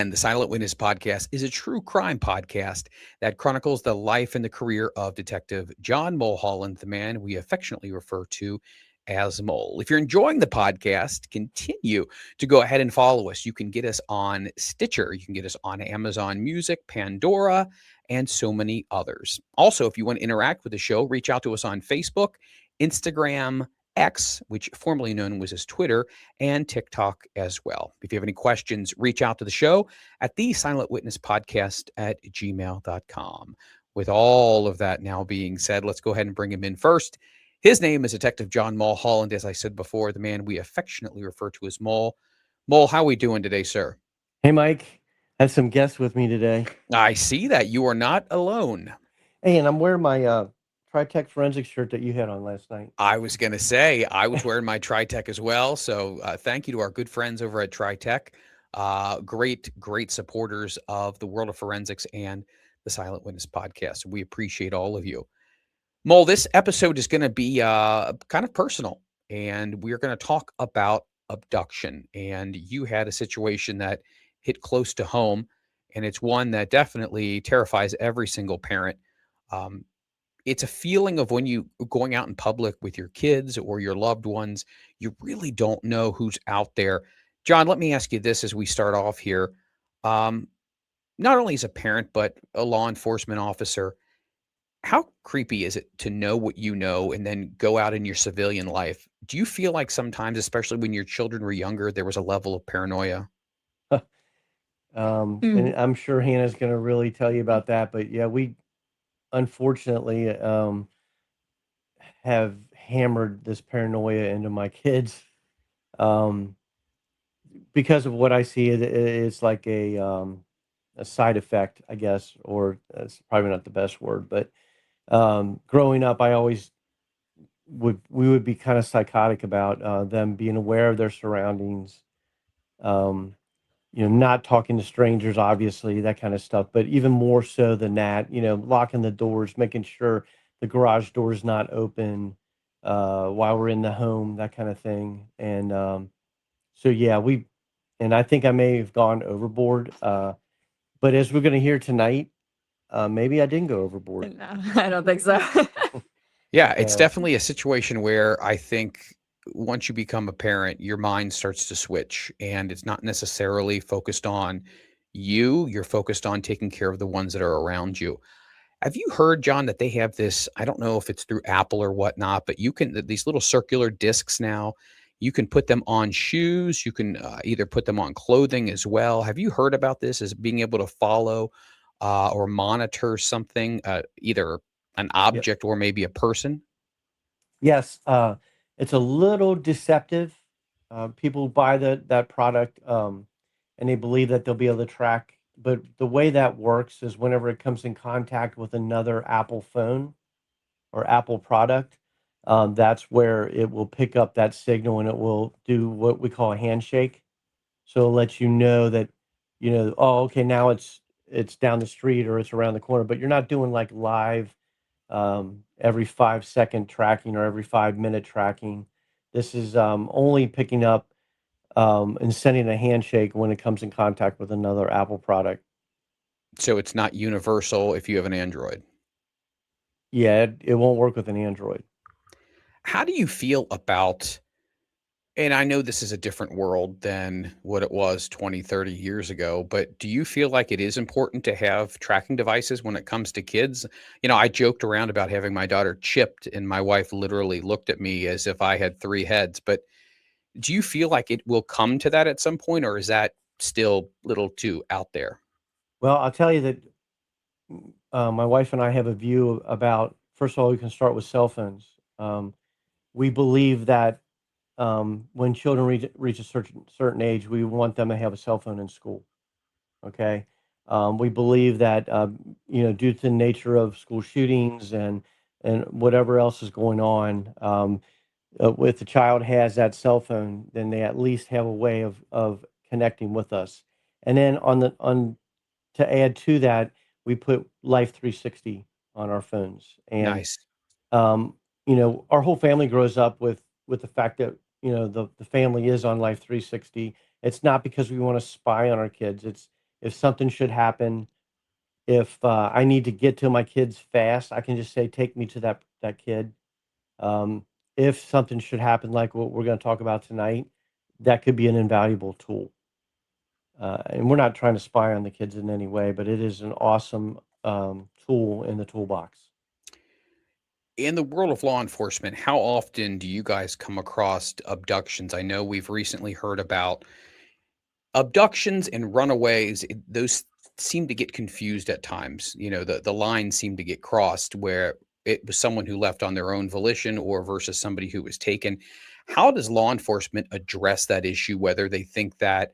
And the Silent Witness podcast is a true crime podcast that chronicles the life and the career of Detective John Mulholland, the man we affectionately refer to as Mole. If you're enjoying the podcast, continue to go ahead and follow us. You can get us on Stitcher, you can get us on Amazon Music, Pandora, and so many others. Also, if you want to interact with the show, reach out to us on Facebook, Instagram, X, which formerly known was as Twitter, and TikTok as well. If you have any questions, reach out to the show at the Silent Witness Podcast at gmail.com. With all of that now being said, let's go ahead and bring him in first. His name is Detective John Mulholland, as I said before, the man we affectionately refer to as Mole. Mole, how are we doing today, sir? Hey, Mike. I have some guests with me today. I see that you are not alone. Hey, and I'm wearing my Tritech forensic shirt that you had on last night. I was going to say, I was wearing my Tritech as well. So thank you to our good friends over at Tritech. Great supporters of the world of forensics and the Silent Witness podcast. We appreciate all of you. Mole, this episode is going to be kind of personal, and we're going to talk about abduction. And you had a situation that hit close to home, and it's one that definitely terrifies every single parent. Um, it's a feeling of when you going out in public with your kids or your loved ones, you really don't know who's out there. John, let me ask you this as we start off here. Um, Not only as a parent, but a law enforcement officer, how creepy is it to know what you know and then go out in your civilian life? Do you feel like sometimes, especially when your children were younger, there was a level of paranoia? And I'm sure Hannah's going to really tell you about that. But yeah, we unfortunately have hammered this paranoia into my kids um, because of what I see. It's like a side effect, I guess, or it's probably not the best word. But growing up, I always we would be kind of psychotic about them being aware of their surroundings. Um, not talking to strangers, obviously, that kind of stuff, but even more so than that, locking the doors, making sure the garage door is not open while we're in the home, that kind of thing. And so, yeah, and I think I may have gone overboard. But as we're going to hear tonight, maybe I didn't go overboard. No, I don't think so. Yeah, it's So, definitely a situation where I think once you become a parent, your mind starts to switch and it's not necessarily focused on you. You're focused on taking care of the ones that are around you. Have you heard, John, that they have this? I don't know if it's through Apple or whatnot, but you can, these little circular discs now, you can put them on shoes. You can either put them on clothing as well. Have you heard about this as being able to follow or monitor something, either an yep. object or maybe a person? Yes, it's a little deceptive. People buy that product, and they believe that they'll be able to track. But the way that works is whenever it comes in contact with another Apple phone or Apple product, that's where it will pick up that signal and it will do what we call a handshake. So it lets you know that, oh, okay, now it's down the street or it's around the corner, but you're not doing like live every 5 second tracking or every 5 minute tracking. This is only picking up and sending a handshake when it comes in contact with another Apple product. So it's not universal if you have an Android. Yeah, it won't work with an Android. How do you feel about, and I know this is a different world than what it was 20, 30 years ago, but do you feel like it is important to have tracking devices when it comes to kids? I joked around about having my daughter chipped, and my wife literally looked at me as if I had three heads. But do you feel like it will come to that at some point, or is that still a little too out there? Well, I'll tell you that my wife and I have a view about, first of all, we can start with cell phones. Um, we believe that when children reach a certain age, we want them to have a cell phone in school. Okay. We believe that, due to the nature of school shootings and whatever else is going on, if the child has that cell phone, then they at least have a way of connecting with us. And then on to add to that, we put Life 360 on our phones, and Nice. our whole family grows up with the fact that the family is on Life 360. It's not because we want to spy on our kids. If something should happen, if I need to get to my kids fast, I can just say, "Take me to that kid." Um, if something should happen, like what we're going to talk about tonight, that could be an invaluable tool. And we're not trying to spy on the kids in any way, but it is an awesome tool in the toolbox. In the world of law enforcement, how often do you guys come across abductions? I know we've recently heard about abductions and runaways. Those seem to get confused at times. The lines seem to get crossed where it was someone who left on their own volition or versus somebody who was taken. How does law enforcement address that issue, whether they think that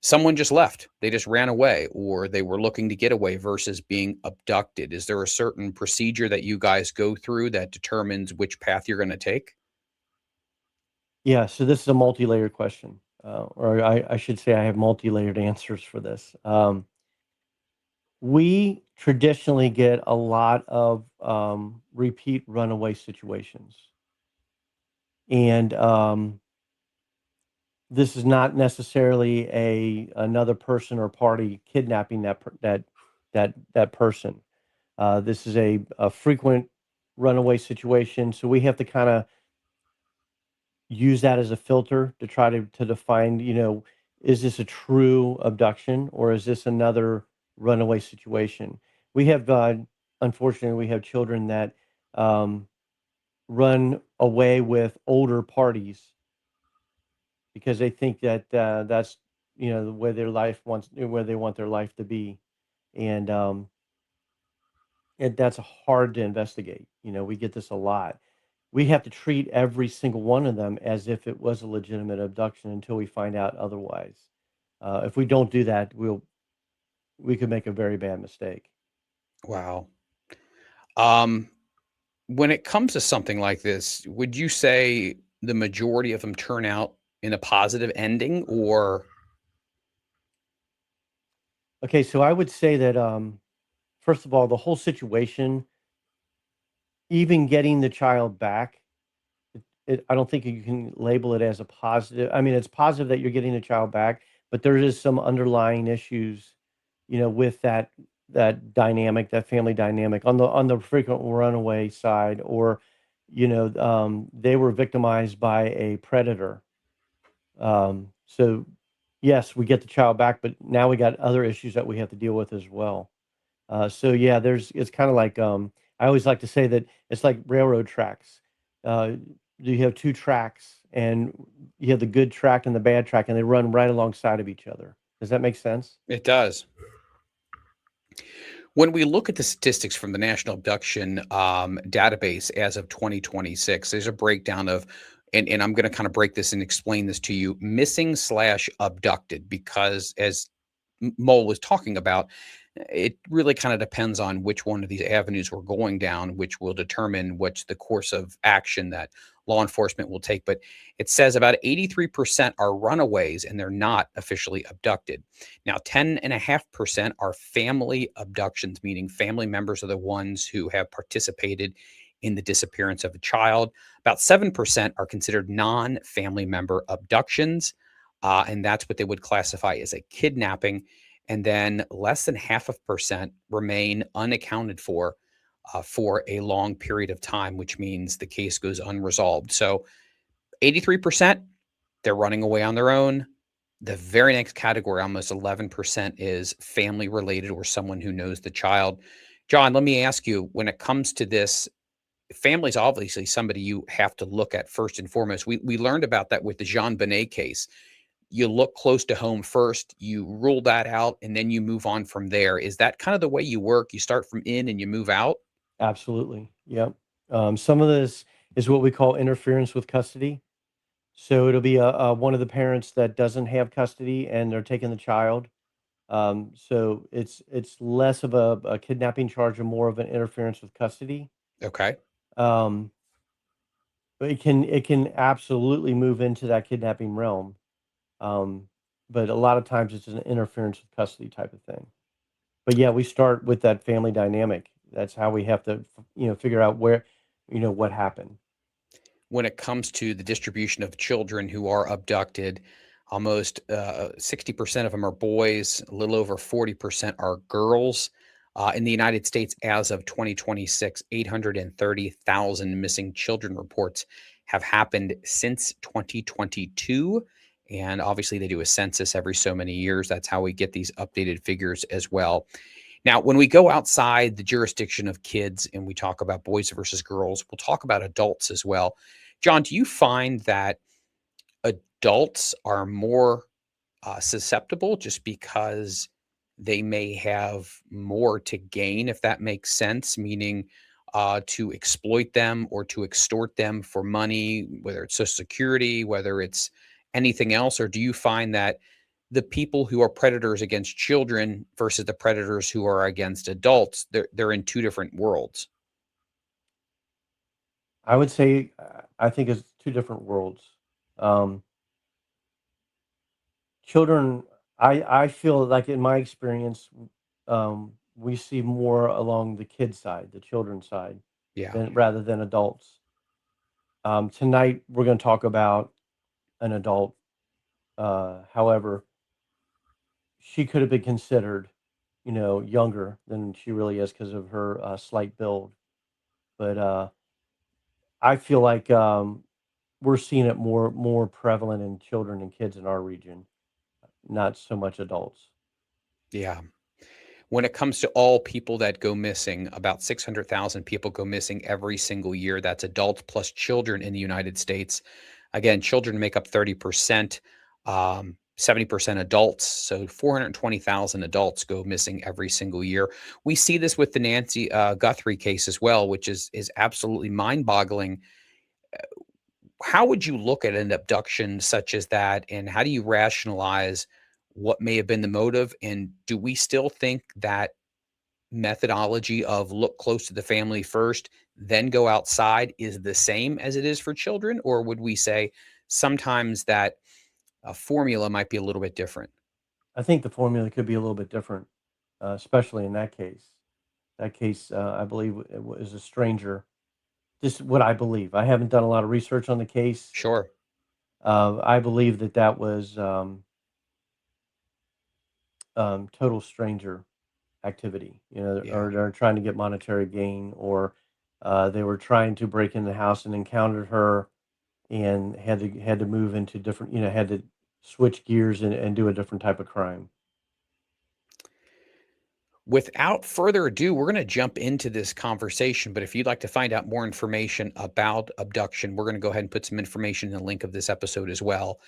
someone just left, they just ran away, or they were looking to get away versus being abducted? Is there a certain procedure that you guys go through that determines which path you're going to take? Yeah, so this is a multi-layered question, or I should say I have multi-layered answers for this. We traditionally get a lot of repeat runaway situations, and this is not necessarily a another person or party kidnapping that person. This is a frequent runaway situation, so we have to kind of use that as a filter to try to define, is this a true abduction or is this another runaway situation? We have, unfortunately, we have children that um, run away with older parties because they think that that's the way their life wants, where they want their life to be, and that's hard to investigate. We get this a lot. We have to treat every single one of them as if it was a legitimate abduction until we find out otherwise. If we don't do that, we could make a very bad mistake. Wow. Um, when it comes to something like this, would you say the majority of them turn out in a positive ending, or Okay, so I would say that first of all, the whole situation, even getting the child back, I don't think you can label it as a positive. I mean, it's positive that you're getting the child back, but there is some underlying issues, with that dynamic, that family dynamic on the frequent runaway side, or they were victimized by a predator. So yes, we get the child back, but now we got other issues that we have to deal with as well. So yeah, it's kind of like I always like to say that it's like railroad tracks. Uh, you have two tracks, and you have the good track and the bad track, and they run right alongside of each other. Does that make sense? it does? When we look at the statistics from the National Abduction Database as of 2026, there's a breakdown of, and I'm going to kind of break this and explain this to you, missing slash abducted, because as Mole was talking about, it really kind of depends on which one of these avenues we're going down, which will determine what's the course of action that law enforcement will take. But it says about 83% are runaways and they're not officially abducted. Now, 10.5% are family abductions, meaning family members are the ones who have participated in the disappearance of a child. About 7% are considered non family member abductions. And that's what they would classify as a kidnapping. And then less than half of percent remain unaccounted for a long period of time, which means the case goes unresolved. So 83%, they're running away on their own. The very next category, almost 11%, is family related or someone who knows the child. John, let me ask you, when it comes to this, family is obviously somebody you have to look at first and foremost. We learned about that with the Jean Benet case. You look close to home first, you rule that out, and then you move on from there. Is that kind of the way you work? You start from in and you move out? Absolutely. Yep. Some of this is what we call interference with custody. So it'll be one of the parents that doesn't have custody and they're taking the child. So it's less of a kidnapping charge and more of an interference with custody. Okay. Um, but it can absolutely move into that kidnapping realm. Um, but a lot of times it's an interference with custody type of thing. But yeah, we start with that family dynamic. That's how we have to, figure out where, what happened. When it comes to the distribution of children who are abducted, Almost 60% of them are boys. A little over 40% are girls. In the United States, as of 2026, 830,000 missing children reports have happened since 2022. And obviously, they do a census every so many years. That's how we get these updated figures as well. Now, when we go outside the jurisdiction of kids and we talk about boys versus girls, we'll talk about adults as well. John, do you find that adults are more susceptible just because they may have more to gain, if that makes sense, meaning to exploit them or to extort them for money, whether it's Social Security, whether it's anything else? Or do you find that the people who are predators against children versus the predators who are against adults, they're in two different worlds? I would say I think it's two different worlds. Um, children, I feel like in my experience, we see more along the kid side, the children's side, Yeah. than rather than adults. Tonight we're going to talk about an adult. However, she could have been considered, younger than she really is because of her slight build. But I feel like we're seeing it more prevalent in children and kids in our region, not so much adults. Yeah. When it comes to all people that go missing, about 600,000 people go missing every single year. That's adults plus children in the United States. Again, children make up 30%, 70% adults. So 420,000 adults go missing every single year. We see this with the Nancy Guthrie case as well, which is absolutely mind-boggling. How would you look at an abduction such as that, and how do you rationalize what may have been the motive? And do we still think that methodology of look close to the family first, then go outside is the same as it is for children? Or would we say sometimes that formula might be a little bit different? I think the formula could be a little bit different, especially in that case. That case, I believe, is a stranger. Just what I believe. I haven't done a lot of research on the case. Sure. I believe that was total stranger activity. Yeah. Or they're trying to get monetary gain, or they were trying to break in the house and encountered her, and had to move into different. Had to switch gears and do a different type of crime. Without further ado, we're going to jump into this conversation. But if you'd like to find out more information about abduction, we're going to go ahead and put some information in the link of this episode as well.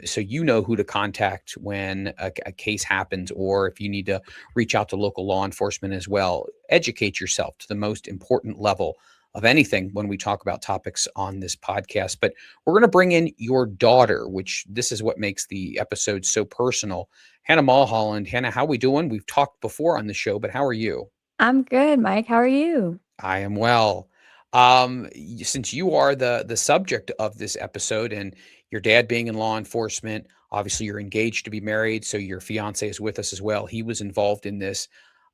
So you know who to contact when a case happens, or if you need to reach out to local law enforcement as well. Educate yourself to the most important level of anything when we talk about topics on this podcast. But we're going to bring in your daughter, which this is what makes the episode so personal. Hanna Mulholland. Hanna, how we doing? We've talked before on the show, but how are you? I'm good, Mike. How are you? I am well. Since you are the subject of this episode, and your dad being in law enforcement, obviously you're engaged to be married, so your fiance is with us as well. He was involved in this.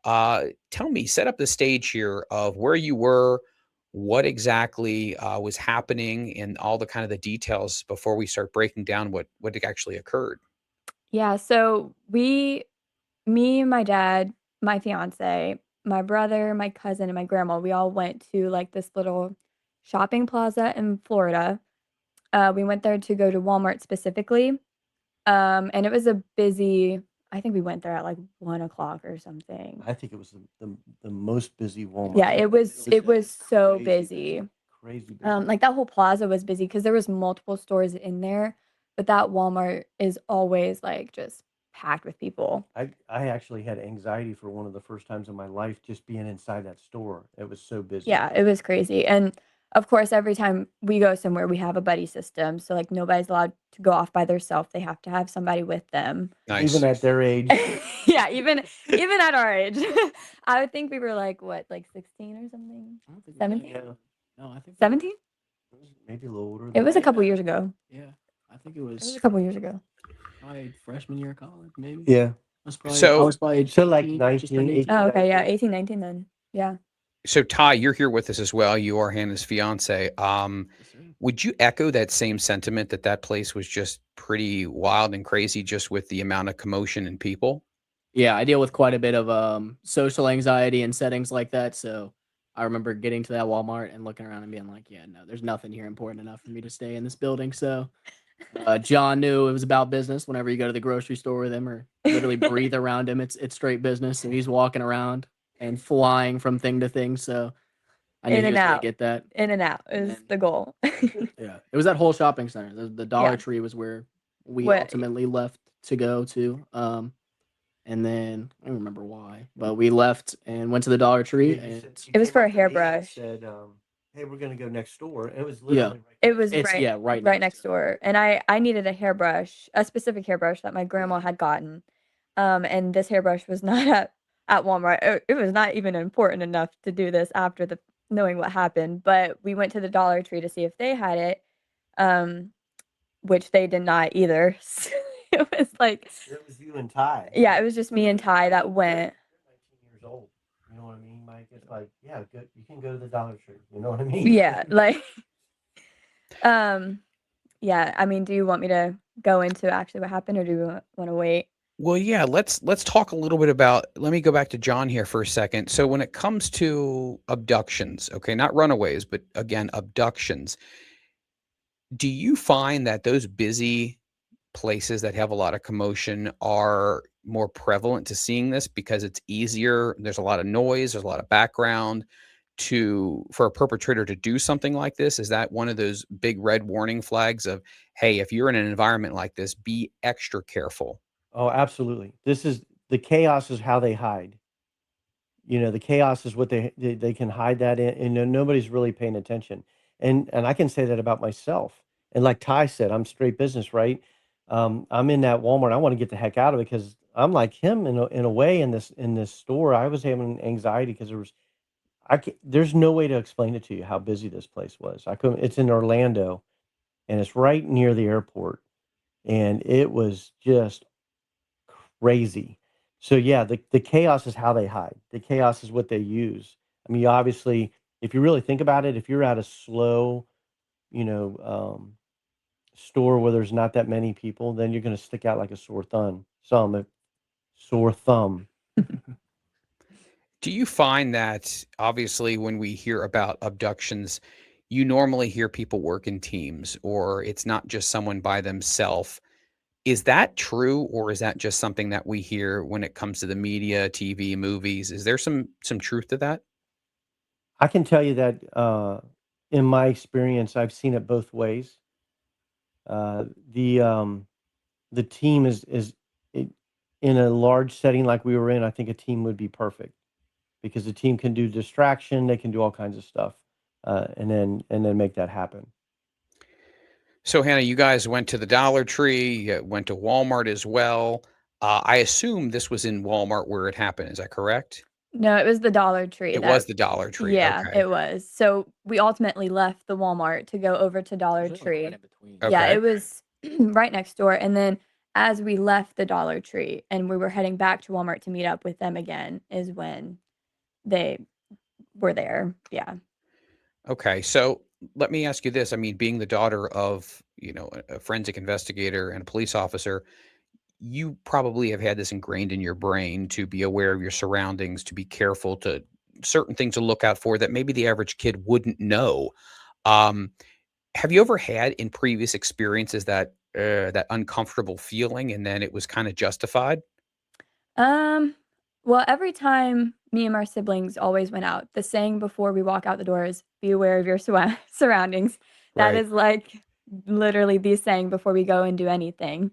Tell me, set up the stage here of where you were, what exactly was happening, and all the kind of the details before we start breaking down what actually occurred. Yeah, so me, my dad, my fiance, my brother, my cousin, and my grandma, we all went to like this little shopping plaza in Florida. We went there to go to Walmart specifically. And it was a busy, I think we went there at like 1 o'clock or something. I think it was the most busy Walmart. Yeah, it was so busy. Crazy busy. Like that whole plaza was busy because there was multiple stores in there, but that Walmart is always like just packed with people. I actually had anxiety for one of the first times in my life just being inside that store. It was so busy. Yeah, it was crazy. And of course, every time we go somewhere, we have a buddy system. So like nobody's allowed to go off by themselves. They have to have somebody with them. Nice. Even at their age. Yeah, even at our age. I would think we were like what, like 16 or something? I don't think 17? Yeah, No, I think 17? maybe a little older. It was a that. couple years ago. Yeah, I think it It was was a couple years ago. probably freshman year of college, maybe. Yeah. I was probably So- I was probably So like 18, just turned 19, 18. Oh, okay, yeah, 18, 19 then. Yeah. So Ty, you're here with us as well. You are Hannah's fiance. Yes, sir. Would you echo that same sentiment that that place was just pretty wild and crazy, just with the amount of commotion and people? Yeah, I deal with quite a bit of social anxiety in settings like that. So I remember getting to that Walmart and looking around and being like, yeah, no, there's nothing here important enough for me to stay in this building. So John knew it was about business. Whenever you go to the grocery store with him or literally breathe around him, it's straight business. And he's walking around and flying from thing to thing. So I knew In he and was gonna out. get that. In and out And is then the goal. yeah, it was that whole shopping center. The Dollar Yeah. Tree was where we What ultimately left to go to. And then I don't remember why, but we left and went to the Dollar Yeah, Tree you and said you it was came for a up to me and hairbrush. said, "Hey, we're gonna go next door." It was yeah, literally right It next was door. it's right right right next to next door, and I needed a hairbrush, a specific hairbrush that my grandma had gotten, and this hairbrush was not at Walmart. It was not even important enough to do this after the knowing what happened, but we went to the Dollar Tree to see if they had it, um, which they did not either. So it was like It was you and Ty. yeah, it was just me and Ty that You're went. 19 years old. You know what I mean, Mike? It's like, yeah, good. You can go to the Dollar Tree. You know what I mean? Yeah, like, um, yeah, I mean, do you want me to go into actually what happened, or do you wanna wait? Well, yeah, let's talk a little bit about, let me go back to John here for a second. So when it comes to abductions, okay, not runaways, but again, abductions, do you find that those busy places that have a lot of commotion are more prevalent to seeing this because it's easier, there's a lot of noise, there's a lot of background to for a perpetrator to do something like this? Is that one of those big red warning flags of, hey, if you're in an environment like this, be extra careful? Oh, absolutely. This is the chaos is how they hide. You know, the chaos is what they can hide that in, and nobody's really paying attention. And I can say that about myself. And like Ty said, I'm straight business, right? I'm in that Walmart. I want to get the heck out of it because I'm like him in a way in this store. I was having anxiety because there's no way to explain it to you how busy this place was. I couldn't. It's in Orlando, and it's right near the airport, and it was just crazy. So yeah, the chaos is how they hide. The chaos is what they use. I mean, obviously, if you really think about it, if you're at a slow, you know, store where there's not that many people, then you're going to stick out like a sore thumb. Sore thumb. Do you find that obviously when we hear about abductions, you normally hear people work in teams or it's not just someone by themselves? Is that true, or is that just something that we hear when it comes to the media, TV, movies? Is there some truth to that? I can tell you that in my experience, I've seen it both ways. Uh, the um, the team is it, in a large setting like we were in. I think a team would be perfect because the team can do distraction, they can do all kinds of stuff, and then make that happen. So, Hannah, you guys went to the Dollar Tree, you went to Walmart as well. I assume this was in Walmart where it happened. Is that correct? No, it was the Dollar Tree It was that the Dollar Tree. yeah, Okay. it was. So, we ultimately left the Walmart to go over to it Dollar was really right Tree. in between. Yeah, Okay. it was right next door, and then as we left the Dollar Tree and we were heading back to Walmart to meet up with them again is when they were there. Yeah. Okay. So let me ask you this. I mean, being the daughter of, a forensic investigator and a police officer, you probably have had this ingrained in your brain to be aware of your surroundings, to be careful, to certain things to look out for that maybe the average kid wouldn't know. Um, have you ever had in previous experiences that uncomfortable feeling and then it was kind of justified? Um, well, every time me and my siblings always went out, the saying before we walk out the door is, "Be aware of your surroundings." That Right. is, like, literally the saying before we go and do anything.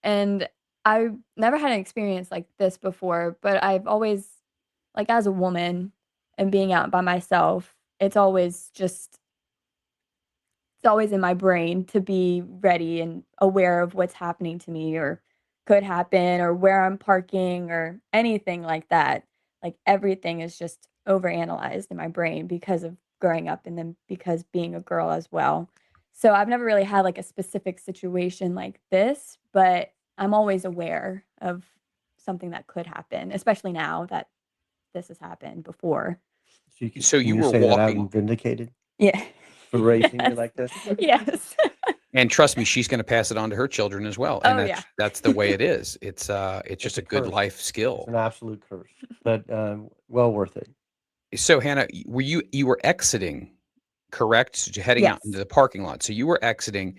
And I've never had an experience like this before, but I've always like, as a woman and being out by myself, it's always in my brain to be ready and aware of what's happening to me or could happen or where I'm parking or anything like that. Like everything is just overanalyzed in my brain because of growing up and then because being a girl as well. So I've never really had like a specific situation like this, but I'm always aware of something that could happen, especially now that this has happened before. So Can you you were say that I've walking, been vindicated Yeah. for raising you Yes. like this? Yes. and trust me, she's going to pass it on to her children as well. And Oh, yeah. that's the way it is. It's It's just a a good curse. life It's skill. an absolute curse, but well worth it. So Hannah, were you were exiting, correct? So you're heading out into Yes. the parking lot. So you were exiting.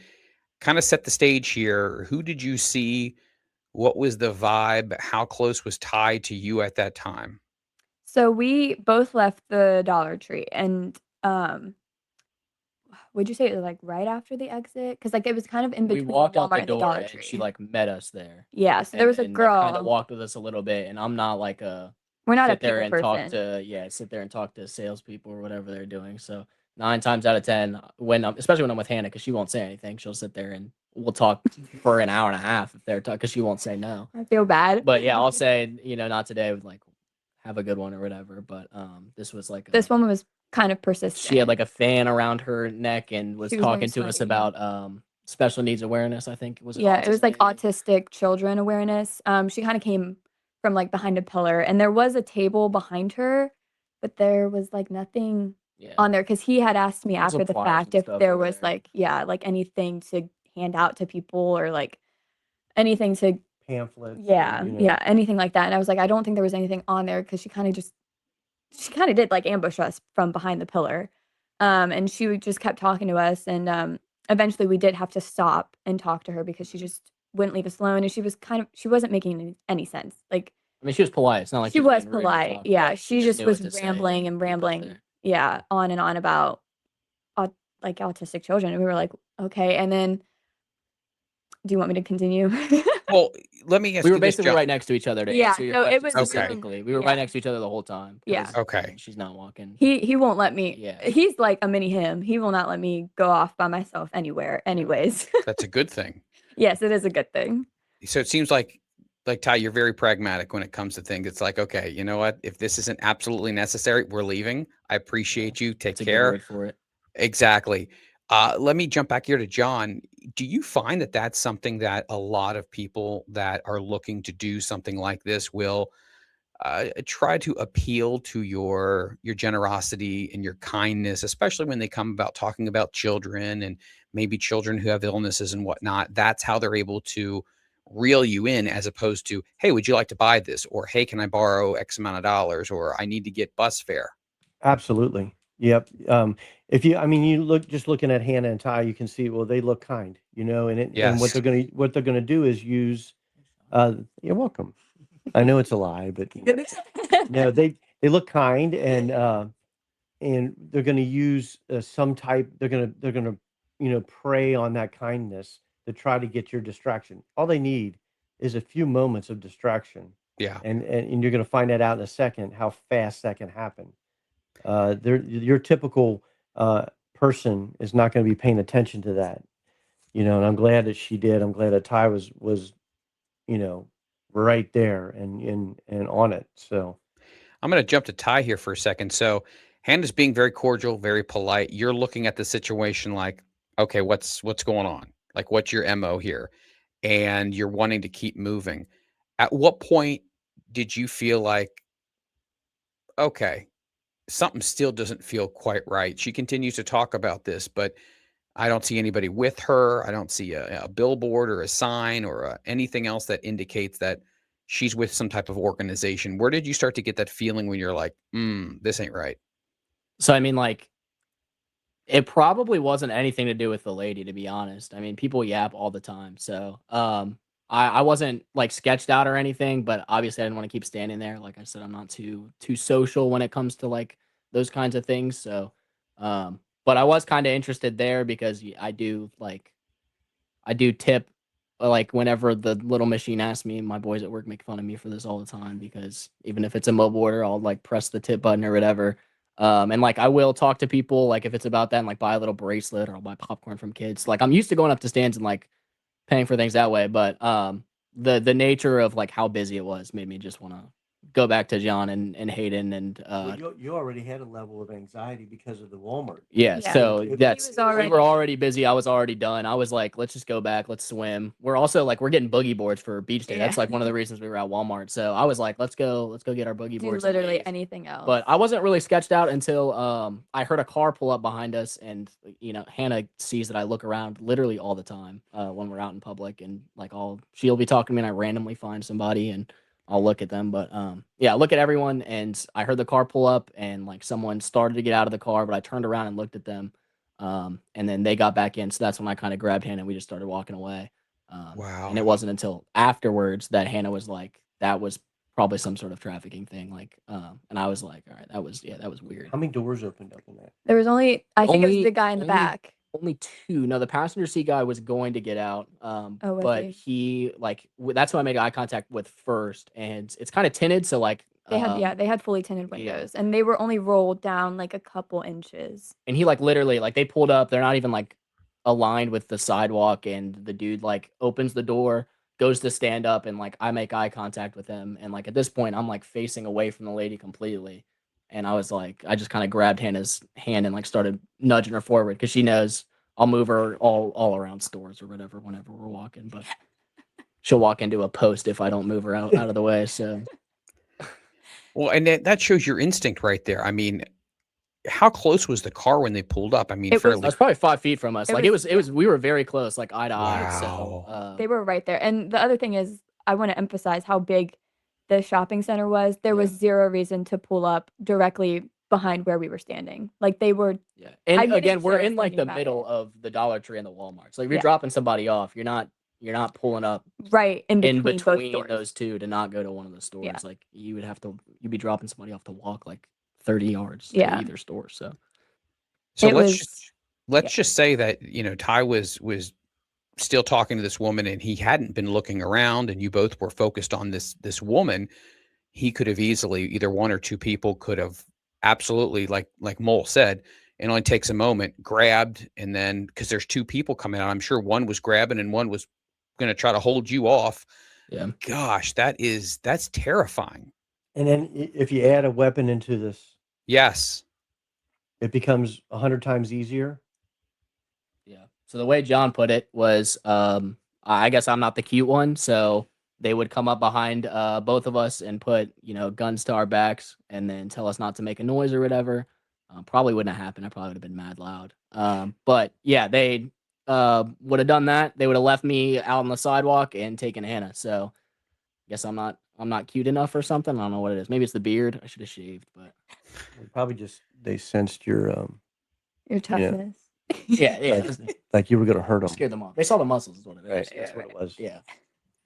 Kind of set the stage here. Who did you see? What was the vibe? How close was Ty to you at that time? So we both left the Dollar Tree and, would you say it was, like, right after the exit? Because like, it was kind of in We between the walked out the Walmart and the door Dollar and she Tree. like met us there Yeah, so there was a and like kind of girl. walked with us a little bit. And I'm not like a We're not a sit there people and talk person. to sit there and talk to salespeople or whatever they're doing. So 9 times out of 10, when especially when I'm with Hannah, because she won't say anything, she'll sit there and we'll talk for an hour and a half if they're talking, because she won't say no. I feel bad. But yeah, I'll say, not today, with like have a good one or whatever. But this was like This woman was kind of she had persistent. like a fan around her neck and was She was very talking to us sweaty. about special needs awareness. I think was it Yeah, it was like autism? autistic children awareness. She kinda came from, like, behind a pillar, and there was a table behind her, but there was, like, nothing Yeah, on there because he had asked me some after the supplies fact and if stuff there were was, there. like yeah, like, anything to hand out to people or, like, anything to Pamphlets or yeah, yeah, anything like that, and I was like, "I don't think there was anything on there because she kinda did, like, ambush us from behind the pillar." And she would just kept talking to us, and, eventually we did have to stop and talk to her because she just wouldn't leave us alone, and she wasn't making any sense. Like, I mean, she was polite. It's not like she she was was being rude or polite, talk, yeah, but she she just just knew what was to say rambling and and keep us rambling, there. yeah, on and on about like, autistic children, and we were like, "Okay," and then do you want me to continue? Well, let me We ask were you this, basically John. right next to each other to Yeah, answer your so it question was room specifically. We were right yeah, next to each other the whole time yeah. because Okay. she's not walking. He won't let me Yeah. he's like a mini him, he will not let me go off by myself anywhere anyways. That's a good thing. Yes, it is a good thing. So it seems like Ty, you're very pragmatic when it comes to things. It's like, okay, you know what? If this isn't absolutely necessary, we're leaving. I Yeah. appreciate you. Take That's a good care. word for it. Exactly. Let me jump back here to John. Do you find that that's something that a lot of people that are looking to do something like this will try to appeal to your generosity and your kindness, especially when they come about talking about children and maybe children who have illnesses and whatnot? That's how they're able to reel you in, as opposed to, hey, would you like to buy this? Or hey, can I borrow X amount of dollars? Or I need to get bus fare. Absolutely. Yep. If you, I mean, you look just looking at Hannah and Ty, you can see, well, they look kind, and Yes. what they're gonna do is use. You're welcome. I know it's a lie, but no, they look kind, and they're gonna use some type. They're gonna prey on that kindness to try to get your distraction. All they need is a few moments of distraction, Yeah. and you're gonna find that out in a second how fast that can happen. Your typical person is not going to be paying attention to that, and I'm glad that she did. I'm glad that Ty was you know right there and on it. So I'm going to jump to Ty here for a second. So, Hannah's being very cordial, very polite. You're looking at the situation like, okay, what's going on? Like, what's your MO here? And you're wanting to keep moving. At what point did you feel like, okay, something still doesn't feel quite right? She continues to talk about this, but I don't see anybody with her. I don't see a billboard or a sign or anything else that indicates that she's with some type of organization. Where did you start to get that feeling when you're like, this ain't right? So I mean, like, it probably wasn't anything to do with the lady, to be honest. I mean, people yap all the time. So I wasn't like sketched out or anything, but obviously I didn't want to keep standing there. Like I said, I'm not too social when it comes to like those kinds of things. So but I was kind of interested there because I do tip, like, whenever the little machine asks me. My boys at work make fun of me for this all the time because even if it's a mobile order, I'll, like, press the tip button or whatever. And, like, I will talk to people, like, if it's about that and, like, buy a little bracelet or I'll buy popcorn from kids. Like, I'm used to going up to stands and, like, paying for things that way, but, the nature of, like, how busy it was made me just wanna go back to John and Hayden and Well, you already had a level of anxiety because of the Walmart. yeah, Yeah. so He that's was we already- were already busy. I was already done. I was like, let's just go back, let's swim. We're also like we're getting boogie boards for beach day. That's Yeah. like one of the reasons we were at Walmart. So I was like, let's go get our boogie Do boards. and literally leave. anything else. But I wasn't really sketched out until I heard a car pull up behind us, and Hannah sees that I look around literally all the time when we're out in public, and like she'll be talking to me, and I randomly find somebody and I'll look at them. But yeah, I look at everyone, and I heard the car pull up, and like someone started to get out of the car, but I turned around and looked at them, and then they got back in. So that's when I kind of grabbed Hannah and we just started walking away. Wow. And it wasn't until afterwards that Hannah was like, that was probably some sort of trafficking thing. Like, and I was like, all right, that was weird. How many doors opened up in that? there was I think it was Only- the guy in the only- back. Only two. No, the passenger seat guy was going to get out. Oh, was But he? he that's who I made eye contact with first, and it's kind of tinted, so like They had fully tinted yeah. windows, and they were only rolled down like a couple inches. and he like literally like they pulled up. They're not even like aligned with the sidewalk, and the dude like opens the door, goes to stand up, and like I make eye contact with him, and like at this point I'm like facing away from the lady completely, and I was like I just kind of grabbed Hannah's hand and like started nudging her forward because she knows I'll move her all around stores or whatever whenever we're walking, but she'll walk into a post if I don't move her out of the way. So Well, and that shows your instinct right there. I mean, how close was the car when they pulled up? I mean, It was- fairly. that's probably 5 feet from us. It Like was- it was we were very close, like eye to eye. So Wow. They were right there. And the other thing is, I want to emphasize how big the shopping center was. There was zero reason to pull up directly behind where we were standing. Like they were yeah. I'm And getting again, we're chills in like thinking the about middle it. of the Dollar Tree and the Walmart. So if you're Yeah. dropping somebody off, you're not pulling up right in in between, both between stores. those two to not go to one of the stores. Yeah. Like you'd be dropping somebody off to walk like 30 yards Yeah. to either store. So So It let's was- just let's just say that Ty was still talking to this woman, and he hadn't been looking around, and you both were focused on this woman. He could have easily, either one or two people could have absolutely, like Mole said, it only takes a moment, grabbed, and then because there's two people coming out, I'm sure one was grabbing and one was going to try to hold you off. yeah. Gosh, that's terrifying. And then if you add a weapon into this, Yes. it becomes 100 times easier. Yeah. So the way John put it was, I guess I'm not the cute one, so they would come up behind both of us and put guns to our backs and then tell us not to make a noise or whatever. Probably wouldn't have happened. I probably would have been mad loud. But yeah, they would have done that. They would have left me out on the sidewalk and taken Hannah. So I guess I'm not cute enough or something. I don't know what it is. Maybe it's the beard. I should have shaved, but Probably just they sensed your toughness. yeah. like you were gonna hurt them. Scared them off. They saw the muscles, is what it is. Right, that's what it was. Yeah.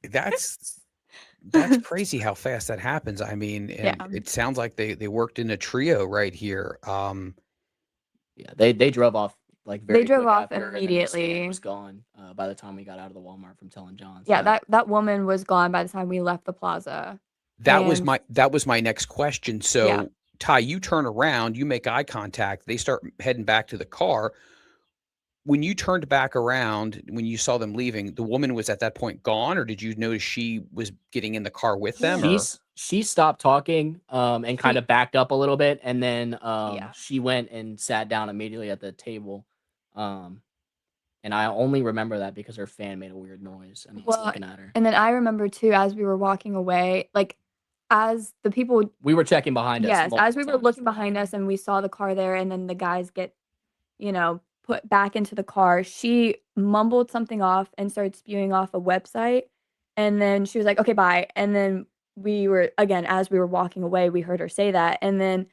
That's crazy how fast that happens. I mean, and Yeah. it sounds like they worked in a trio right here. Yeah, they drove off like very They drove quick off after, and then the stand immediately. was gone by the time we got out of the Walmart from telling John. Yeah, So, that woman was gone by the time we left the plaza. That was And- my next question. So, Yeah. Ty, you turn around, you make eye contact, they start heading back to the car. When you turned back around, when you saw them leaving, the woman was at that point gone, or did you notice she was getting in the car with them? Or? she stopped talking and kind of backed up a little bit, and then Yeah. she went and sat down immediately at the table. And I only remember that because her fan made a weird noise and I was Well, looking at her. And then I remember too, as we were walking away, like as the people, We were checking behind us. yes, as multiple we were times. looking behind us and we saw the car there, and then the guys get, put back into the car, she mumbled something off and started spewing off a website. And then she was like, okay, bye. And then we were, again, as we were walking away, we heard her say that. And then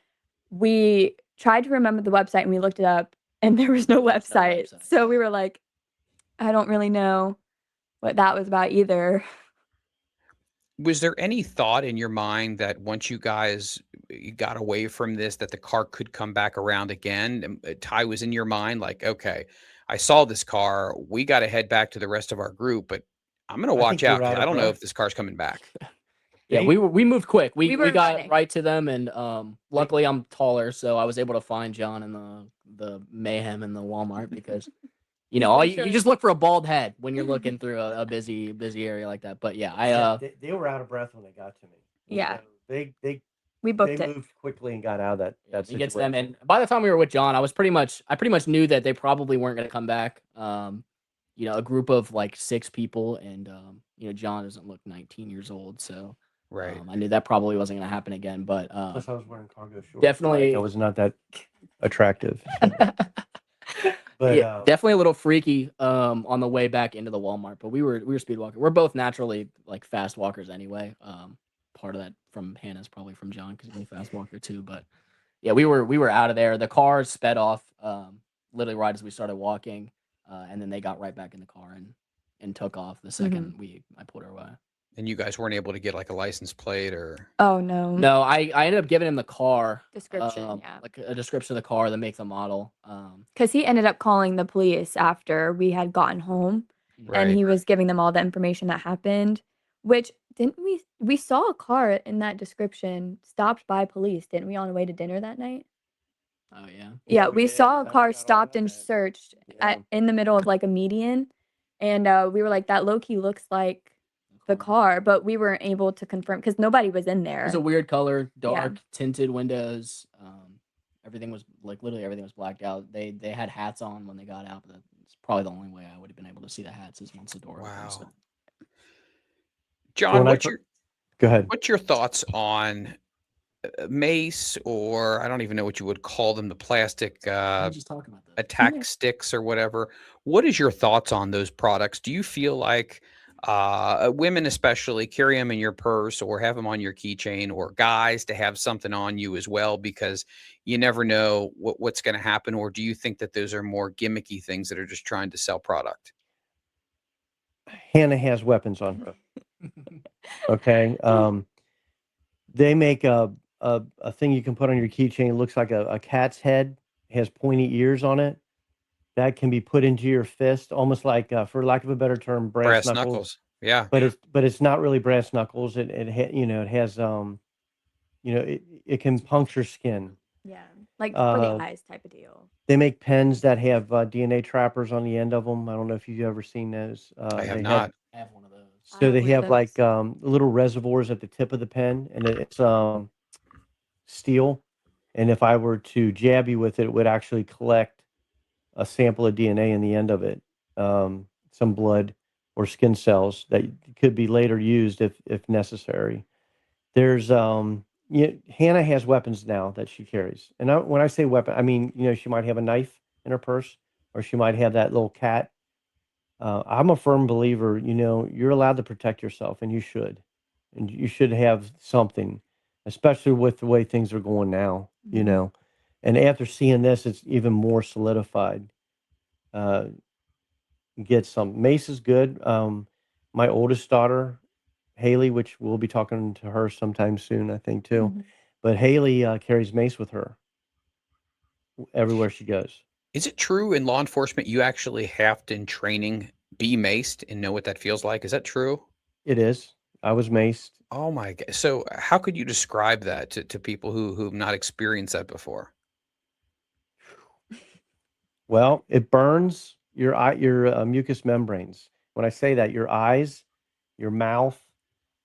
we tried to remember the website and we looked it up and there was no website. website. So we were like, I don't really know what that was about either. Was there any thought in your mind that once you guys got away from this, that the car could come back around again? Ty, was in your mind like, okay, I saw this car, we got to head back to the rest of our group, but I'm going to I watch think we out were 'cause out I of don't know breath. if this car's coming back. Yeah, we moved quick. We We were got running. right to them, and luckily I'm taller, so I was able to find John in the mayhem in the Walmart because all you just look for a bald head when you're looking through a busy area like that. But yeah, They were out of breath when they got to me. Yeah. they We they booked it. moved quickly and got out of that We get to them, situation. and by the time we were with John, I pretty much knew that they probably weren't going to come back. A group of like 6 people, and John doesn't look 19 years old, so Right. I knew that probably wasn't going to happen again. But Plus, I was wearing cargo shorts. Like, definitely, I was not that attractive. So. But yeah, definitely a little freaky on the way back into the Walmart. But we were speed walking. We're both naturally like fast walkers anyway. Part of that from Hannah's probably from John because he's a fast walker too. But yeah, we were out of there. The car sped off literally right as we started walking, and then they got right back in the car and took off the second I pulled her away. And you guys weren't able to get like a license plate or Oh no. No, I ended up giving him the car Description, yeah. like a description of the car, the make, the model. Because he ended up calling the police after we had gotten home, and right. he was giving them all the information that happened. Which didn't we saw a car in that description stopped by police, didn't we, on the way to dinner that night? Oh yeah. Yeah, we we did. saw I a car forgot all stopped about and that. searched Yeah. in the middle of like a median, and we were like, that low key looks like the car, but we weren't able to confirm because nobody was in It was there. a weird color, Yeah. dark tinted windows. Everything was like literally everything was blacked out. They had hats on when they got out, but it's probably the only way I would have been able to see the hats is once the door opened. Wow. So. John, Go ahead. what's your thoughts on mace, or I don't even know what you would call them, the plastic We were just talking about that. attack sticks or whatever. What is your thoughts on those products? Do you feel like women especially carry them in your purse or have them on your keychain, or guys to have something on you as well because you never know what's going to happen? Or do you think that those are more gimmicky things that are just trying to sell product? Hannah has weapons on her. Okay. They make a thing you can put on your keychain. It looks like a cat's head. Has pointy ears on it. That can be put into your fist, almost like, for lack of a better term, brass knuckles. Yeah. But it's not really brass knuckles. It has it can puncture skin. Yeah, like for the Uh, eyes type of deal. They make pens that have DNA trappers on the end of them. I don't know if you've ever seen those. I have They not. I have one of those. I So have they one of have like those. little reservoirs at the tip of the pen, and it's steel. And if I were to jab you with it, it would actually collect a sample of DNA in the end of it, some blood or skin cells that could be later used if necessary. There's Hannah has weapons now that she carries, and when I say weapon, I mean she might have a knife in her purse, or she might have that little cat. I'm a firm believer, you're allowed to protect yourself, and you should have something, especially with the way things are going now. And after seeing this, it's even more solidified. Uh, get some mace is good. My oldest daughter, Haley, which we'll be talking to her sometime soon, I think too. Mhm. But Haley carries mace with her everywhere she goes. Is it true in law enforcement you actually have to, in training, be maced and know what that feels like? Is that true? It is. I was maced. Oh my god. So how could you describe that to people who've not experienced that before? Well, it burns your mucous membranes. When I say that, your eyes, your mouth,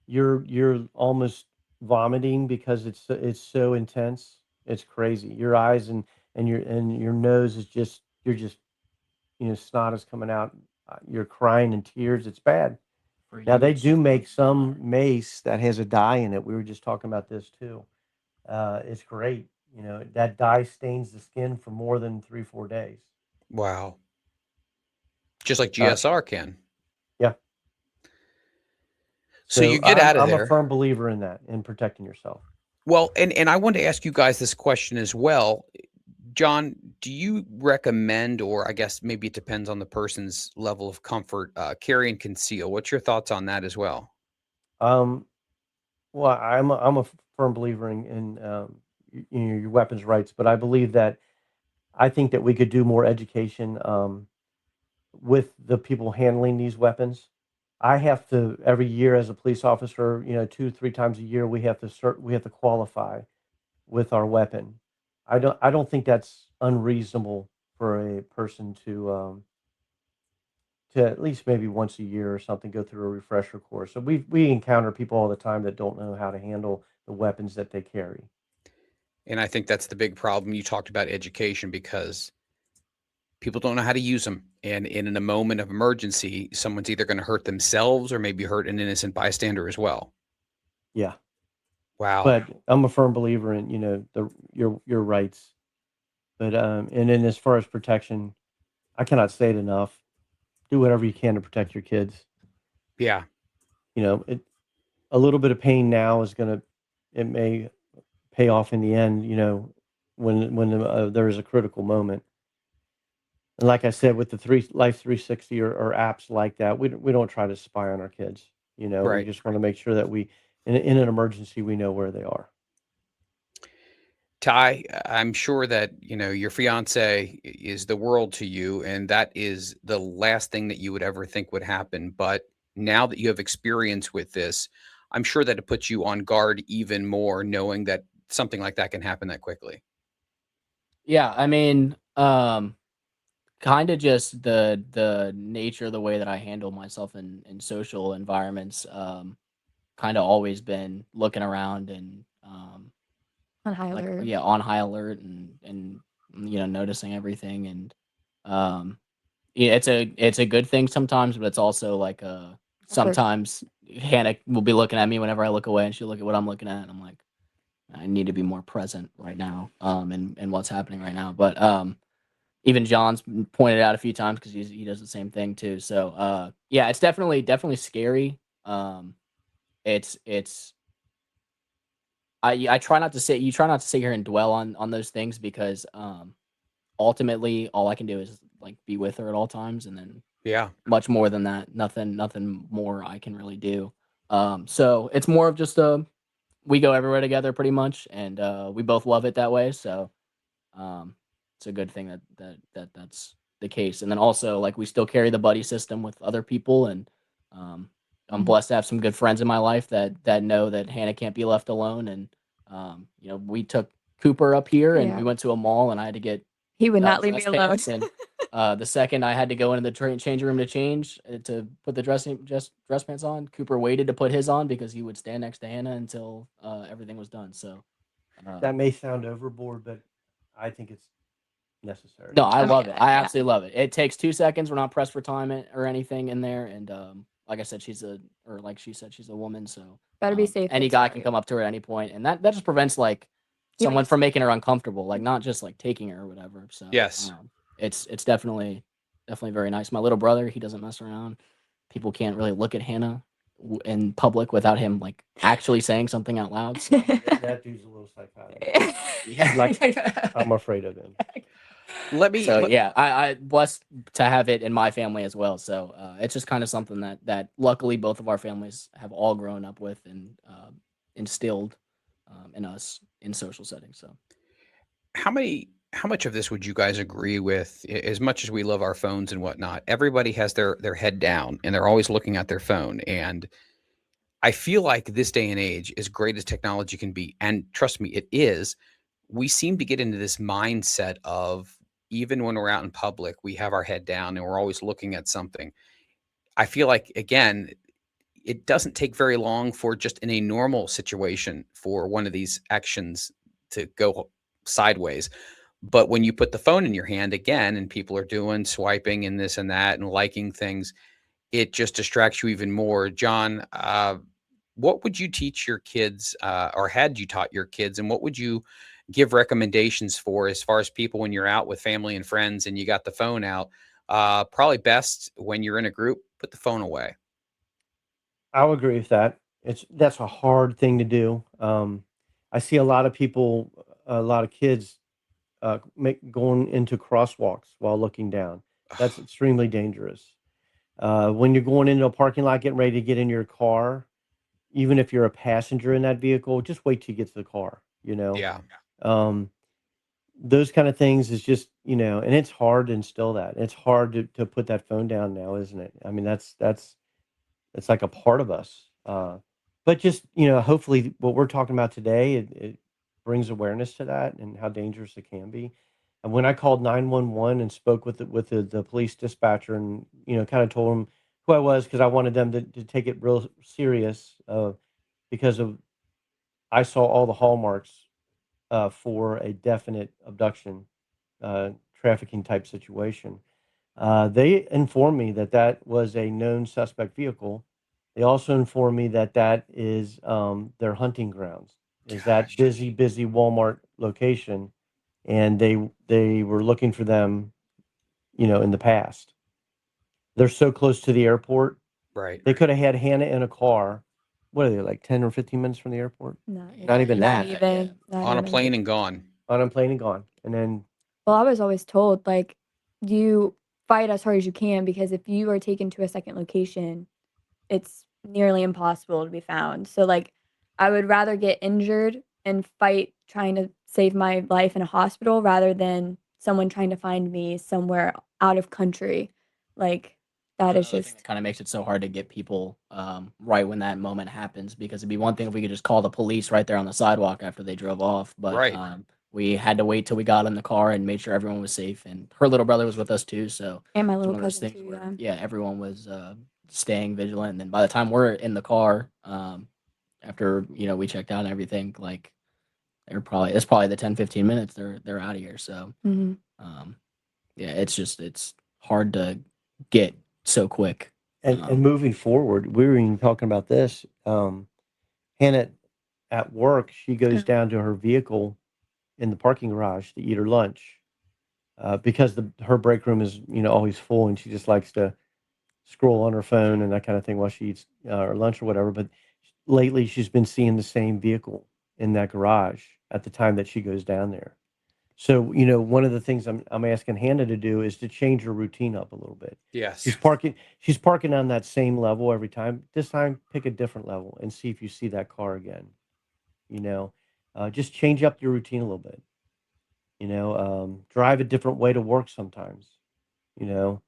you're almost vomiting because it's so intense. It's crazy. Your eyes and your nose is just you're just snot is coming out. You're crying in tears. It's bad. For Now they you, do it's make some water. mace that has a dye in it. We were just talking about this too. It's great. That dye stains the skin for more than 3-4 days. Wow. Just like Uh, GSR can. yeah. So you So get out of I'm a there. firm believer in that, in protecting yourself. Well, and I wanted to ask you guys this question as well. John, do you recommend, or I guess maybe it depends on the person's level of comfort, carry and conceal? What's your thoughts on that as well? Um, well, I'm a firm believer in your weapons rights, but I think that we could do more education with the people handling these weapons. I have to every year as a police officer, 2-3 times a year, we have to qualify with our weapon. I don't think that's unreasonable for a person to to at least maybe once a year or something go through a refresher course. So we encounter people all the time that don't know how to handle the weapons that they carry. And I think that's the big problem. You talked about education because people don't know how to use them. And in a moment of emergency, someone's either going to hurt themselves or maybe hurt an innocent bystander as well. Yeah. Wow. But I'm a firm believer in, your rights. But and then as far as protection, I cannot say it enough. Do whatever you can to protect your kids. Yeah. A little bit of pain now it may pay off in the end, when there is a critical moment. And like I said, with the Life 360 or apps like that, we don't try to spy on our kids. We Right. just want to make sure that in an emergency, we know where they are. Ty, I'm sure that, your fiance is the world to you, and that is the last thing that you would ever think would happen. But now that you have experience with this, I'm sure that it puts you on guard even more, knowing that something like that can happen that quickly. Yeah, I mean, kind of just the nature of the way that I handle myself in social environments. Kind of always been looking around and On high like alert. yeah, on high alert and noticing everything and um yeah, it's a good thing sometimes, but it's also like sometimes Hannah will be looking at me whenever I look away and she'll look at what I'm looking at and I'm like, I need to be more present right now, and what's happening right now. But even John's pointed out a few times because he does the same thing too. So yeah, it's definitely scary. It's I try not to sit. You try not to sit here and dwell on those things because ultimately all I can do is like be with her at all times, and then Yeah. much more than that, nothing more I can really do. So it's more of just we go everywhere together pretty much, and we both love it that way. So um, it's a good thing that's the case. And then also like we still carry the buddy system with other people, and I'm Mhm. blessed to have some good friends in my life that know that Hannah can't be left alone. And we took Cooper up here, and Yeah. we went to a mall, and I had to get He would not leave me dress alone. pants, and the second I had to go into the change room to change to put the dress pants on, Cooper waited to put his on because he would stand next to Hannah until everything was done. So That may sound overboard, but I think it's necessary. no, I I mean, love it. I yeah. absolutely love it. It takes 2 seconds. We're not pressed for time or anything in there. And like I said, like she said, she's a woman. So Better be safe any than guy can sorry. come up to her at any point, and that just prevents like Even someone just from making her uncomfortable, like not just like taking her or whatever. So Yes. it's definitely very nice. My little brother, he doesn't mess around. People can't really look at Hannah in public without him like actually saying something out loud. So That dude's a little psychotic. yeah, I'm afraid of him. Let me, So let, yeah, I blessed to have it in my family as well. So it's just kind of something that luckily both of our families have all grown up with and instilled in us in social settings. So how much of this would you guys agree with? As much as we love our phones and whatnot, everybody has their head down and they're always looking at their phone. And I feel like this day and age, as great as technology can be, and trust me, it is, we seem to get into this mindset of even when we're out in public, we have our head down and we're always looking at something. I feel like, again, it doesn't take very long for just in a normal situation for one of these actions to go sideways. But when you put the phone in your hand again and people are doing swiping and this and that and liking things, it just distracts you even more. John, what would you teach your kids, or had you taught your kids, and what would you give recommendations for as far as people when you're out with family and friends and you got the phone out? Probably best when you're in a group, put the phone away. I'll agree with that. That's a hard thing to do. I see a lot of people, a lot of kids, going into crosswalks while looking down. That's extremely dangerous. When you're going into a parking lot, getting ready to get in your car, even if you're a passenger in that vehicle, just wait till you get to the car. Yeah. Um, those kind of things is just, and it's hard to instill that. It's hard to put that phone down now, isn't it? I mean, that's it's like a part of us. But just, hopefully what we're talking about today, it brings awareness to that and how dangerous it can be. And when I called 911 and spoke with the police dispatcher, and kind of told them who I was, because I wanted them to take it real serious, because of I saw all the hallmarks for a definite abduction, uh, trafficking type situation. They informed me that that was a known suspect vehicle. They also informed me that that is their hunting grounds, is that Gosh. busy Walmart location, and they were looking for them, in the past. They're so close to the airport. Right. They could have had Hannah in a car. What are they, like 10 or 15 minutes from the airport? Not Not even not that. even, not On a even. plane and gone. On a plane and gone. And then Well, I was always told, like, you fight as hard as you can because if you are taken to a second location, it's nearly impossible to be found. So, like, I would rather get injured and fight trying to save my life in a hospital rather than someone trying to find me somewhere out of country. Like, that is Another thing that just kind of makes it so hard to get people right when that moment happens, because it'd be one thing if we could just call the police right there on the sidewalk after they drove off, but Right. we had to wait till we got in the car and made sure everyone was safe, and her little brother was with us too, so and my it's little one of those cousin things too, where yeah. everyone was staying vigilant, and then by the time we're in the car, after we checked out and everything, like it's probably the 10-15 minutes they're out of here, so Mhm. um, yeah, it's hard to get so quick. and moving forward, we were even talking about this. Hannah at work, she goes down to her vehicle in the parking garage to eat her lunch, because her break room is always full, and she just likes to scroll on her phone and that kind of thing while she eats her lunch or whatever. But lately, she's been seeing the same vehicle in that garage at the time that she goes down there. So, one of the things I'm asking Hannah to do is to change her routine up a little bit. Yes. She's parking on that same level every time. This time, pick a different level and see if you see that car again. You know, just change up your routine a little bit. Drive a different way to work sometimes. You know,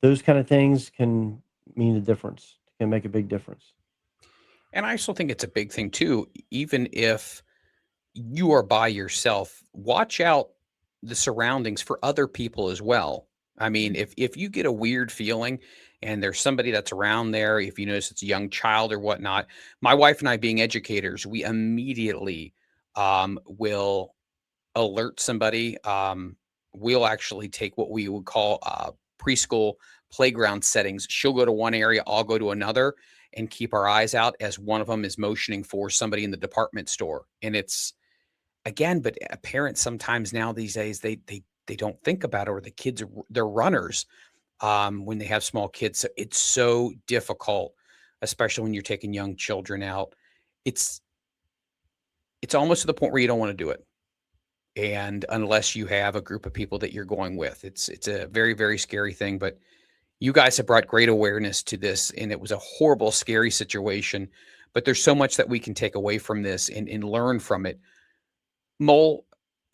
those kind of things can mean a difference. Can make a big difference. And I also think it's a big thing too, even if you are by yourself, watch out the surroundings for other people as well. I mean, if you get a weird feeling and there's somebody that's around there, if you notice it's a young child or whatnot, my wife and I being educators, we immediately will alert somebody. We'll actually take what we would call preschool playground settings. She'll go to one area, I'll go to another, and keep our eyes out as one of them is motioning for somebody in the department store. And it's again, but parents sometimes now these days they don't think about it, or the kids are they're runners when they have small kids. So it's so difficult, especially when you're taking young children out. It's it's almost to the point where you don't want to do it. And unless you have a group of people that you're going with, it's a very, very scary thing. But you guys have brought great awareness to this, and it was a horrible, scary situation. But there's so much that we can take away from this and learn from it. Mole,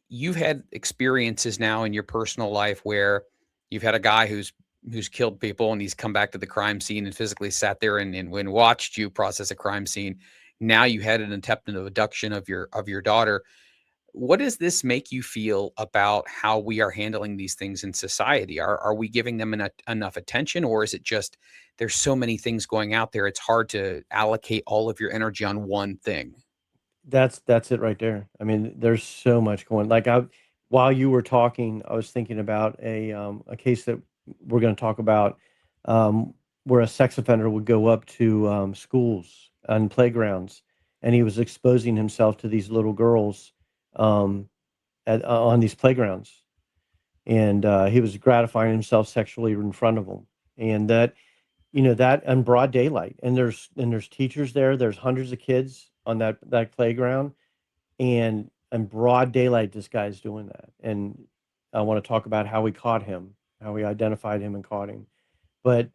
you've had experiences now in your personal life where you've had a guy who's killed people and he's come back to the crime scene and physically sat there and when watched you process a crime scene. Now you had an attempted abduction of your daughter. What does this make you feel about how we are handling these things in society? Are we giving them enough attention, or is it just there's so many things going out there, it's hard to allocate all of your energy on one thing? That's it right there. I mean, there's so much going. Like while you were talking, I was thinking about a case that we're going to talk about, where a sex offender would go up to schools and playgrounds, and he was exposing himself to these little girls, um, on these playgrounds, and he was gratifying himself sexually in front of them, and that in broad daylight, and there's teachers there. There's hundreds of kids on that playground, and in broad daylight, this guy's doing that. And I want to talk about how we caught him, how we identified him and caught him. But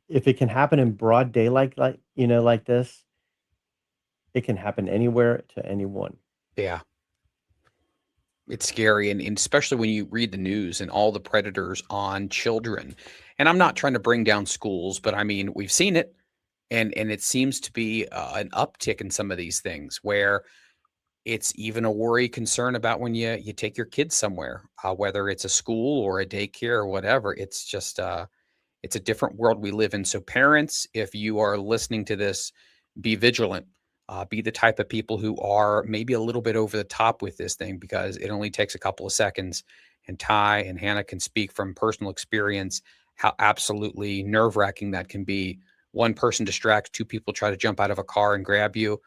if it can happen in broad daylight, like this, it can happen anywhere to anyone. Yeah. It's scary, and especially when you read the news and all the predators on children. And I'm not trying to bring down schools, but I mean, we've seen it, and it seems to be an uptick in some of these things where It's even a worry concern about when you take your kids somewhere, whether it's a school or a daycare or whatever. It's just it's a different world we live in. So parents, if you are listening to this, be vigilant. Be the type of people who are maybe a little bit over the top with this thing, because it only takes a couple of seconds. And Ty and Hannah can speak from personal experience how absolutely nerve-wracking that can be. One person distracts, two people try to jump out of a car and grab you.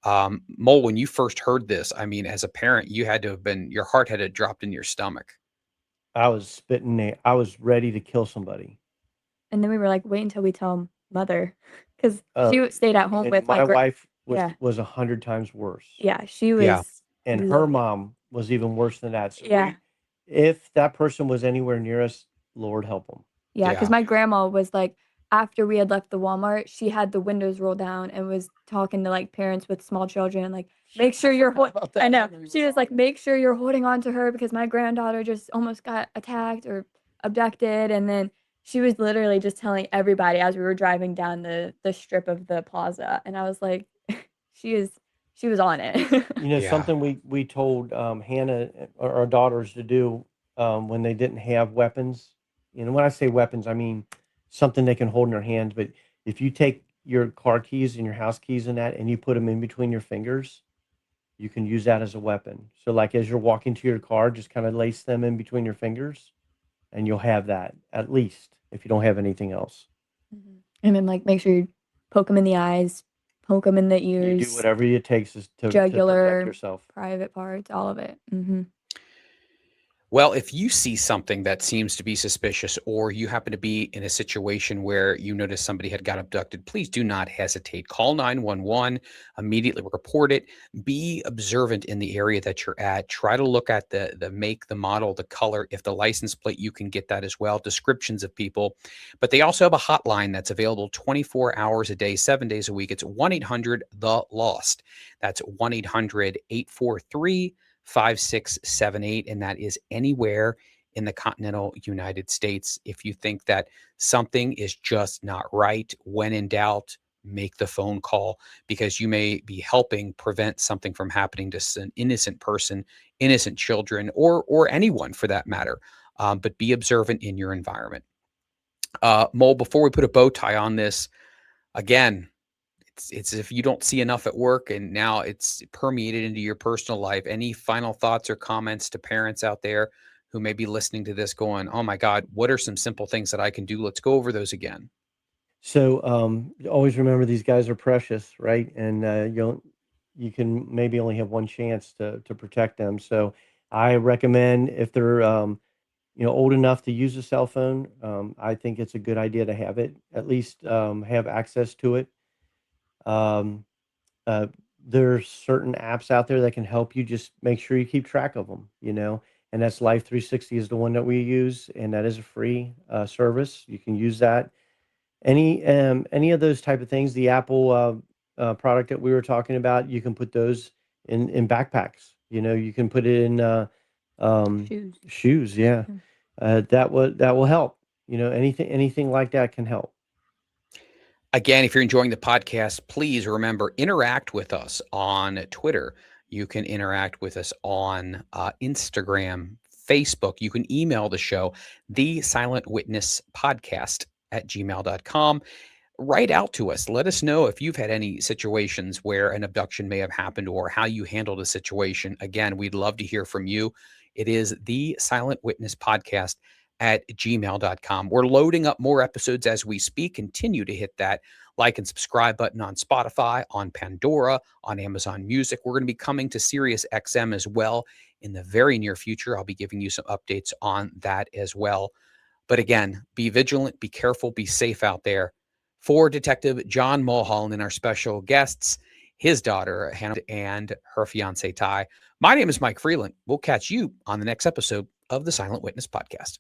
Mole, when you first heard this, I mean, as a parent, you had to have been, your heart had to dropped in your stomach. I was spitting. I was ready to kill somebody. And then we were like, wait until we tell mother, because Uh, she stayed at home and with my wife yeah, was 100 times worse. yeah, she Yeah. was And her livid. mom was even worse than that. So Yeah, if that person was anywhere near us, Lord help them. yeah, because Yeah. my grandma was like, after we had left the Walmart, she had the windows rolled down and was talking to like parents with small children, like, make sure you're I know. She was like, make sure you're holding on to her because my granddaughter just almost got attacked or abducted. And then she was literally just telling everybody as we were driving down the strip of the plaza. And I was like, she is she was on it. You know, Yeah. something we told Hannah, our daughters, to do when they didn't have weapons. You know, when I say weapons, I mean something they can hold in their hands. But if you take your car keys and your house keys and that, and you put them in between your fingers, you can use that as a weapon. So, like as you're walking to your car, just kind of lace them in between your fingers, and you'll have that at least if you don't have anything else. And then like make sure you poke them in the eyes, poke them in the You do ears, whatever it takes to protect jugular, yourself. private parts, all of it. Mm-hmm. Well, if you see something that seems to be suspicious, or you happen to be in a situation where you notice somebody had got abducted, please do not hesitate. Call 911, immediately report it. Be observant in the area that you're at. Try to look at the make, the model, the color. If the license plate, you can get that as well. Descriptions of people. But they also have a hotline that's available 24 hours a day, 7 days a week. It's 1-800-THE-LOST. That's 1-800-843 5678, and that is anywhere in the continental United States. If you think that something is just not right, when in doubt, make the phone call, because you may be helping prevent something from happening to an innocent person, innocent children, or anyone for that matter. But be observant in your environment. Mole, before we put a bow tie on this, again, it's if you don't see enough at work and now it's permeated into your personal life. Any final thoughts or comments to parents out there who may be listening to this going, oh my God, what are some simple things that I can do? Let's go over those again. So always remember these guys are precious, right? And you can maybe only have one chance to protect them. So I recommend, if they're old enough to use a cell phone, I think it's a good idea to have it, at least have access to it. Um, uh, there's certain apps out there that can help you. Just make sure you keep track of them, and that's Life 360 is the one that we use, and that is a free service. You can use that. Any of those type of things, the Apple product that we were talking about, you can put those in backpacks. You can put it in Shoes. shoes. Yeah, that will help. Anything like that can help. Again, if you're enjoying the podcast, please remember, interact with us on Twitter. You can interact with us on Instagram, Facebook. You can email the show, the Silent Witness Podcast at gmail.com. Write out to us. Let us know if you've had any situations where an abduction may have happened or how you handled a situation. Again, we'd love to hear from you. It is the Silent Witness Podcast at gmail.com. We're loading up more episodes as we speak. Continue to hit that like and subscribe button on Spotify, on Pandora, on Amazon Music. We're going to be coming to Sirius XM as well in the very near future. I'll be giving you some updates on that as well. But again, be vigilant, be careful, be safe out there. For Detective John Mulholland and our special guests, his daughter, Hanna, and her fiance, Ty, my name is Mike Freeland. We'll catch you on the next episode of the Silent Witness Podcast.